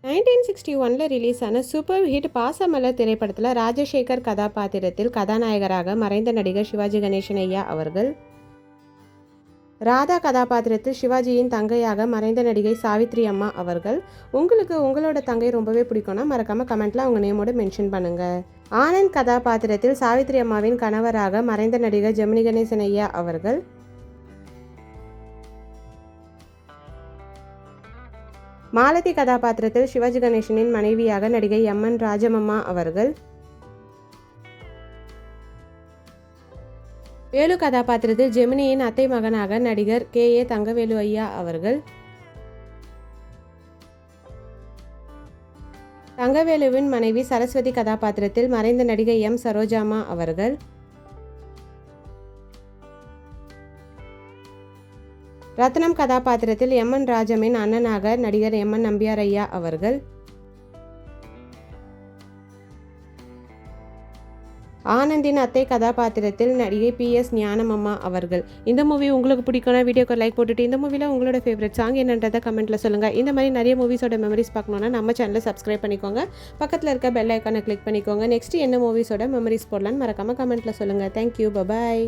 1961 release ஆன super hit Pasamalar திரைப்படத்தில் ராஜசேகர் கதாபாத்திரத்தில் கதாநாயகராக மறைந்த நடிகர் சிவாஜி கணேசன் ஐயா அவர்கள், ராதா கதாபாத்திரத்தில் சிவாஜியின் தங்கையாக மறைந்த நடிகை சாவித்ரி அம்மா அவர்கள். உங்களுக்கு உங்களோட தங்கை ரொம்பவே பிடிக்கும்னா மறக்காம கமெண்ட்ல அவங்க நேமோட மென்ஷன் பண்ணுங்க. ஆனந்த் கதாபாத்திரத்தில் சாவித்ரி அம்மாவின் கணவராக மறைந்த நடிகர் ஜெமினி கணேசன் ஐயா அவர்கள், மாலதி கதாபாத்திரத்தில் சிவாஜி கணேசனின் மனைவியாக நடிகை எம்.என். ராஜமம்மா அவர்கள், வேலு கதாபாத்திரத்தில் ஜெமினியின் அத்தை மகனாக நடிகர் கே.ஏ. தங்கவேலு ஐயா அவர்கள், தங்கவேலுவின் மனைவி சரஸ்வதி கதாபாத்திரத்தில் மறைந்த நடிகை எம். சரோஜாமா அவர்கள், ரத்னம் கதாபாத்திரத்தில் எம்.என். ராஜமின் அண்ணனாக நடிகர் எம்.என். நம்பியார் ஐயா அவர்கள், ஆனந்தின் அத்தை கதாபாத்திரத்தில் நடிகை பி.எஸ். ஞானமம்மா அவர்கள். இந்த மூவி உங்களுக்கு பிடிக்கும்னா வீடியோக்கு லைக் போட்டுட்டு இந்த மூவியில் உங்களோட ஃபேவரட் சாங் என்னன்றதை கமெண்ட்டில் சொல்லுங்கள். இந்த மாதிரி நிறைய மூவிஸோட மெமரிஸ் பார்க்கணுன்னா நம்ம சேனலை சப்ஸ்கிரைப் பண்ணிக்கோங்க. பக்கத்தில் இருக்க பெல் ஐக்கானை கிளிக் பண்ணிக்கோங்க. நெக்ஸ்ட் என்ன மூவிஸோட மெமரிஸ் போடலான்னு மறக்காமல் கமெண்ட்டில் சொல்லுங்கள். Thank you, bye bye.